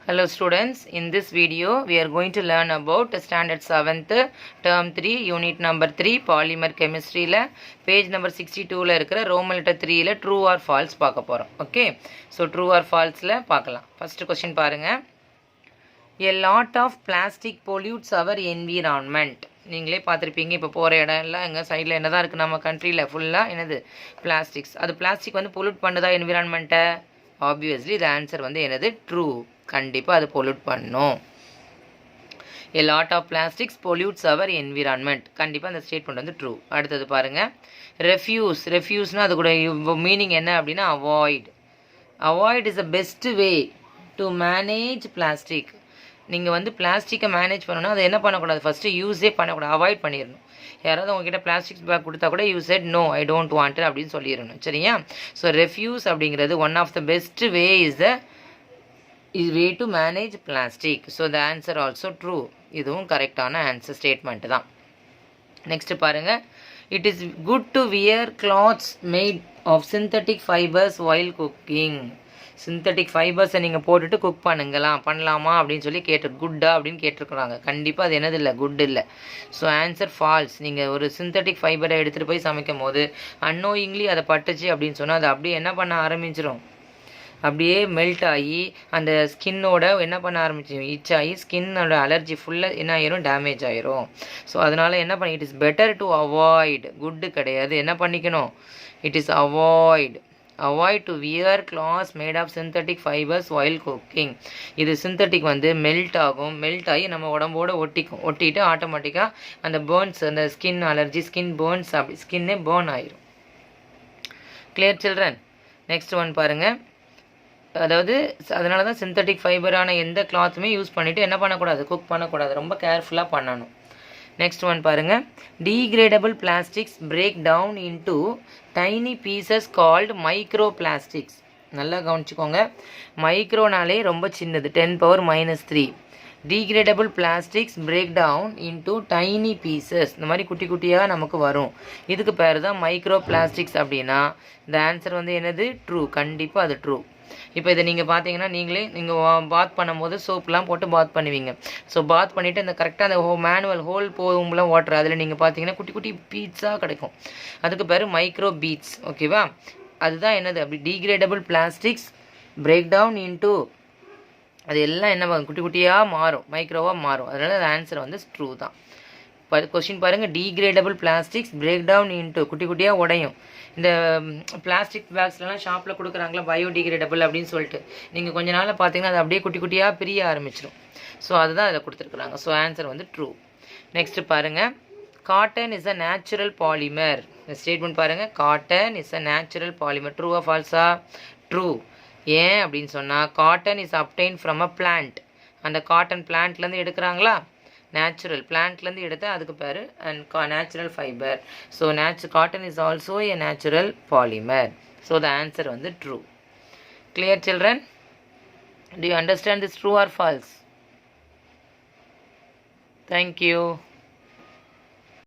Hello students, in this video we are going to learn about standard 7th term 3 unit number 3 polymer chemistry la page number 62 la இருக்கிற roman letter 3 la true or false பார்க்க போறோம். Okay, so true or false la பார்க்கலாம். First question பாருங்க. A lot of plastic pollutes our environment. நீங்களே பார்த்துருப்பீங்க, இப்போ போகிற இடம் எல்லாம் எங்கள் சைடில் என்ன தான் இருக்குது, நம்ம கண்ட்ரியில் ஃபுல்லாக என்னது பிளாஸ்டிக்ஸ். அது பிளாஸ்டிக் வந்து பொல்யூட் பண்ணுதா என்விரான்மெண்ட்டை? ஆப்வியஸ்லி இது ஆன்சர் வந்து என்னது ட்ரூ. கண்டிப்பாக அது பொல்யூட் பண்ணும். A lot of plastics pollutes our environment. கண்டிப்பாக அந்த ஸ்டேட்மெண்ட் வந்து ட்ரூ. அடுத்தது பாருங்கள், ரெஃப்யூஸ்னால் அது கூட மீனிங் என்ன அப்படின்னா avoid. Avoid is the best way to manage plastic. நீங்கள் வந்து பிளாஸ்டிக்கை மேனேஜ் பண்ணணும்னா அதை என்ன பண்ணக்கூடாது, ஃபஸ்ட்டு யூஸே பண்ணக்கூடாது, அவாய்ட் பண்ணிடணும். யாராவது உங்ககிட்ட பிளாஸ்டிக்ஸ் பேக் கொடுத்தா கூட you said no I don't want அப்படின்னு சொல்லிடணும். சரியா? ஸோ ரெஃப்யூஸ் அப்படிங்கிறது one of the best way is way to manage plastic. So the answer also true. இதுவும் கரெக்டான ஆன்சர் ஸ்டேட்மெண்ட் தான். நெக்ஸ்ட் பாருங்கள், it is good to wear clothes made of synthetic fibres while cooking. சிந்தட்டிக் ஃபைபர்ஸை நீங்கள் போட்டுட்டு cook பண்ணலாமா அப்படின்னு சொல்லி குட்டா அப்படின்னு கேட்டிருக்கிறாங்க. கண்டிப்பாக அது என்னது இல்லை, குட் இல்லை. So answer falls. நீங்கள் ஒரு சிந்தட்டிக் ஃபைபரை எடுத்துகிட்டு போய் சமைக்கும் போது அன்னோயிங்லி அதை பட்டுச்சு அப்படின்னு சொன்னால் அது அப்படியே என்ன பண்ண ஆரம்பிச்சிடும், அப்படியே மெல்ட் ஆகி அந்த ஸ்கின்னோட என்ன பண்ண ஆரம்பிச்சிடும், இச் ஆகி ஸ்கின்னோட அலர்ஜி ஃபுல்லாக என்ன ஆயிரும், டேமேஜ் ஆயிரும். ஸோ அதனால் என்ன பண்ணி, it is better to avoid. Good கிடையாது, என்ன பண்ணிக்கணும், it is avoid to wear clothes made of synthetic fibres while cooking. இது சிந்தட்டிக் வந்து மெல்ட் ஆகும், மெல்ட் ஆகி நம்ம உடம்போடு ஒட்டிட்டு ஆட்டோமேட்டிக்காக அந்த பேர்ன்ஸ், அந்த ஸ்கின் அலர்ஜி, ஸ்கின் பேர்ன்ஸ், அப்படி ஸ்கின்னே பேர்ன் ஆயிரும். Clear children? நெக்ஸ்ட் ஒன் பாருங்கள். அதாவது அதனால தான் சிந்தட்டிக் ஃபைபரான எந்த கிளாத்துமே யூஸ் பண்ணிவிட்டு என்ன பண்ணக்கூடாது, குக் பண்ணக்கூடாது, ரொம்ப கேர்ஃபுல்லாக பண்ணணும். நெக்ஸ்ட் ஒன் பாருங்கள், degradable plastics break down into tiny pieces called micro plastics. நல்லா கவனிச்சுக்கோங்க, மைக்ரோனாலே ரொம்ப சின்னது, 10⁻³ degradable plastics break down into tiny pieces, இந்த மாதிரி குட்டி குட்டியாக நமக்கு வரும். இதுக்கு பேர் தான் மைக்ரோ பிளாஸ்டிக்ஸ். அப்படின்னா இந்த ஆன்சர் வந்து என்னது, ட்ரூ. கண்டிப்பாக அது ட்ரூ. இப்போ இதை நீங்கள் பார்த்தீங்கன்னா நீங்கள் பாத் பண்ணும்போது சோப்லாம் போட்டு பாத் பண்ணுவீங்க. ஸோ பாத் பண்ணிவிட்டு இந்த கரெக்டாக அந்த மேனுவல் ஹோல் போகும்போலாம் வாட்டர் அதில் நீங்கள் பார்த்தீங்கன்னா குட்டி குட்டி பீட்ஸாக கிடைக்கும். அதுக்கு பேர் மைக்ரோ பீட்ஸ். ஓகேவா? அதுதான் என்னது, அப்படி degradable plastics break down into, அது எல்லாம் என்ன குட்டி குட்டியாக மாறும், மைக்ரோவாக மாறும். அதனால் அது ஆன்சர் வந்து ட்ரூ தான். கொஸ்டின் பாருங்கள், degradable plastics break down into, குட்டி குட்டியாக உடையும். இந்த பிளாஸ்டிக் பேக்ஸ்லாம் ஷாப்பில் கொடுக்குறாங்களா பயோடிகிரேடபிள் அப்படின்னு சொல்லிட்டு, நீங்கள் கொஞ்ச நாளில் பார்த்தீங்கன்னா அது அப்படியே குட்டி குட்டியாக பிரிய ஆரம்பிச்சிடும். ஸோ அதுதான் அதில் கொடுத்துருக்குறாங்க. ஸோ ஆன்சர் வந்து ட்ரூ. நெக்ஸ்ட் பாருங்கள், cotton is a natural polymer. இந்த ஸ்டேட்மெண்ட் பாருங்கள், cotton is a natural polymer. ட்ரூவா ஃபால்ஸா? ட்ரூ. ஏன் அப்படின்னு சொன்னால் cotton is obtained from a plant. அந்த காட்டன் பிளான்ட்லேருந்து எடுக்கிறாங்களா, நேச்சுரல் பிளான்ட்லேருந்து எடுத்தால் அதுக்கு பேர் natural fibre. So cotton is also a natural polymer. So the answer வந்து true. Clear children? Do you understand this true or false? Thank you.